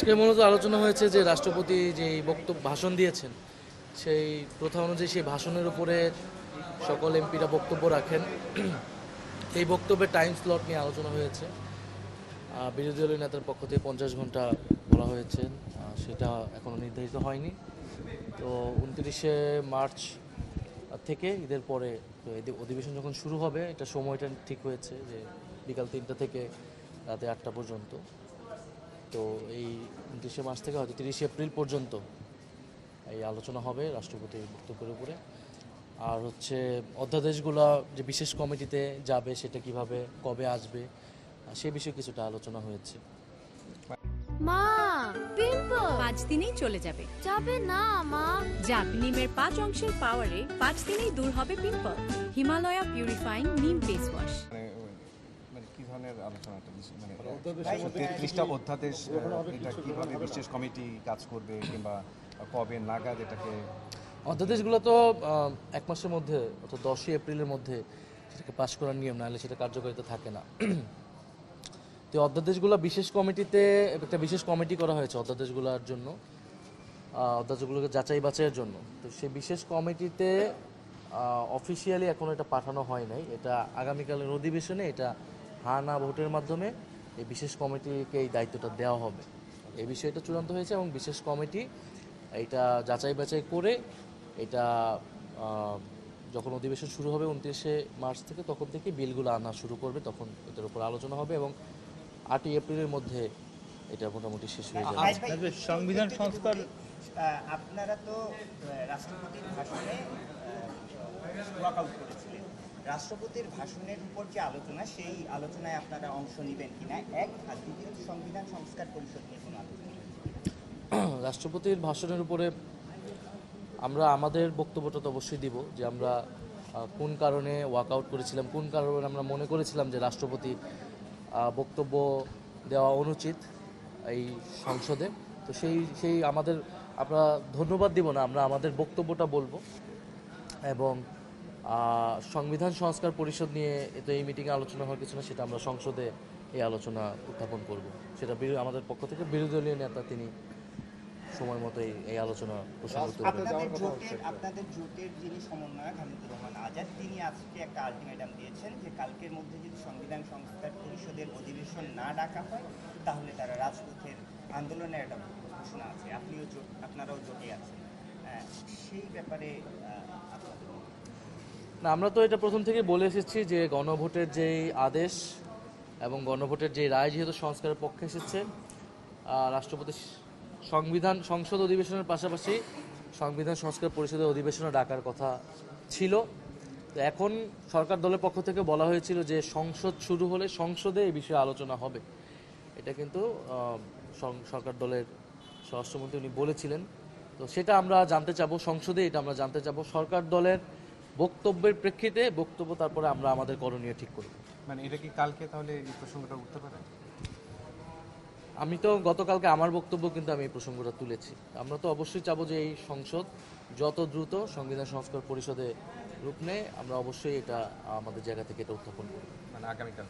আজকে মূলত আলোচনা হয়েছে যে রাষ্ট্রপতি যে ভাষণ দিয়েছেন সেই প্রথা অনুযায়ী সেই ভাষণের উপরে সকল এমপিরা বক্তব্য রাখেন। এই বক্তব্যের টাইম স্লট নিয়ে আলোচনা হয়েছে। বিরোধী দলীয় নেতার পক্ষ থেকে 50 ঘন্টা বলা হয়েছে, সেটা এখনও নির্ধারিত হয়নি। তো 29শে মার্চ থেকে ঈদের পরে তো অধিবেশন যখন শুরু হবে এটা সময়টা ঠিক হয়েছে যে বিকাল 3টা থেকে রাতে 8টা পর্যন্ত। তো এই 29শে মার্চ থেকে হয়তো 30শে এপ্রিল পর্যন্ত এই আলোচনা হবে রাষ্ট্রপতির বক্তব্যের উপরে। আর হচ্ছে অধ্যাদেশগুলো যে বিশেষ কমিটিতে যাবে সেটা কিভাবে কবে আসবে সে বিষয়ে কিছুটা আলোচনা হয়েছে। মা, পিম্পল 5 দিনেই চলে যাবে। যাবে না মা। জাপ নিমের 5 অংশের পাওয়ারে 5 দিনেই দূর হবে পিম্পল। হিমালয়া পিউরিফাইং নিম ফেস ওয়াশ। মানে কি ধরনের আলোচনাটা মানে 33টা অধ্যাদেশ, এটা কিভাবে বিশেষ কমিটি কাজ করবে কিংবা কবে নাগাদ এটাকে? অধ্যাদেশগুলো তো 1 মাসের মধ্যে অর্থাৎ 10ই এপ্রিলের মধ্যে সেটাকে পাশ করার নিয়ম, নাহলে সেটা কার্যকারিতা থাকে না। তো অধ্যাদেশগুলো বিশেষ কমিটিতে একটা বিশেষ কমিটি করা হয়েছে অধ্যাদেশগুলোর জন্য, অধ্যাদেশগুলোকে যাচাই বাছাইয়ের জন্য। তো সেই বিশেষ কমিটিতে অফিসিয়ালি এখনও এটা পাঠানো হয় নাই। এটা আগামীকালের অধিবেশনে এটা হা না ভোটের মাধ্যমে এই বিশেষ কমিটিকে এই দায়িত্বটা দেওয়া হবে। এই বিষয়টা চূড়ান্ত হয়েছে এবং বিশেষ কমিটি এটা যাচাই বাছাই করে এটা যখন অধিবেশন শুরু হবে 29শে মার্চ থেকে, তখন থেকে বিলগুলো আনা শুরু করবে, তখন এটার উপর আলোচনা হবে এবং 8ই এপ্রিলের মধ্যে এটা মোটামুটি শেষ হয়ে যাবে। সংবিধান সংস্কার আপনারা তো রাষ্ট্রপতির ভাষণে ওয়াকআউট করেছিলেন। রাষ্ট্রপতির ভাষণের উপর যে আলোচনা, সেই আলোচনায় আপনারা অংশ নেবেন কিনা, এক। আর দ্বিতীয়, সংবিধান সংস্কার পরিষদ নিয়ে কোনো আলোচনা? রাষ্ট্রপতির ভাষণের উপরে আমরা আমাদের বক্তব্যটা তো অবশ্যই দিব যে আমরা কোন কারণে ওয়াকআউট করেছিলাম, কোন কারণে আমরা মনে করেছিলাম যে রাষ্ট্রপতি বক্তব্য দেওয়া অনুচিত এই সংসদে। তো সেই আমরা ধন্যবাদ দিব না, আমরা আমাদের বক্তব্যটা বলবো। এবং সংবিধান সংস্কার পরিষদ নিয়ে তো এই মিটিংয়ে আলোচনা হওয়ার কিছু না, সেটা আমরা সংসদে এই আলোচনা উত্থাপন করব। সেটা আমাদের পক্ষ থেকে বিরোধী দলীয় নেতা তিনি সময় মতো এই আলোচনা প্রসঙ্গ তুলবেন। আপনাদের জোটের যিনি সমন্বয়ক হামিদুর রহমান আজাদ, তিনি আজকে একটা আলটিমেটাম দিয়েছেন যে কালকের মধ্যে যদি সংবিধান সংস্কার পরিষদের অধিবেশন না ডাকা হয় তাহলে তারা রাজপথের আন্দোলনের একটা ঘোষণা আছে। আপনারাও জোটে আছেন, সেই ব্যাপারে না, আমরা তো এটা প্রথম থেকে বলে এসেছি যে গণভোটের যেই আদেশ এবং গণভোটের যে রায় যেহেতু সংস্কারের পক্ষে এসেছে, রাষ্ট্রপতি সংসদ অধিবেশনের পাশাপাশি সংবিধান সংস্কার পরিষদের অধিবেশনে ডাকার কথা ছিল। তো এখন সরকার দলের পক্ষ থেকে বলা হয়েছিল যে সংসদ শুরু হলে সংসদে এই বিষয়ে আলোচনা হবে। এটা কিন্তু সরকার দলের স্বরাষ্ট্রমন্ত্রী উনি বলেছিলেন। তো সেটা আমরা জানতে চাবো সংসদে, এটা আমরা জানতে চাবো সরকার দলের বক্তব্যের প্রেক্ষিতে বক্তব্য, তারপরে আমরা আমাদের করণীয় ঠিক করব। মানে এটা কি কালকে তাহলে এই প্রসঙ্গটা উঠতে পারে? আমি তো গতকালকে আমার বক্তব্য কিন্তু আমি এই প্রসঙ্গটা তুলেছি। আমরা তো অবশ্যই চাবো যে এই সংসদ যত দ্রুত সংবিধান সংস্কার পরিষদে রূপ নেয়, আমরা অবশ্যই এটা আমাদের জায়গা থেকে এটা উত্থাপন করব। মানে আগামীকাল।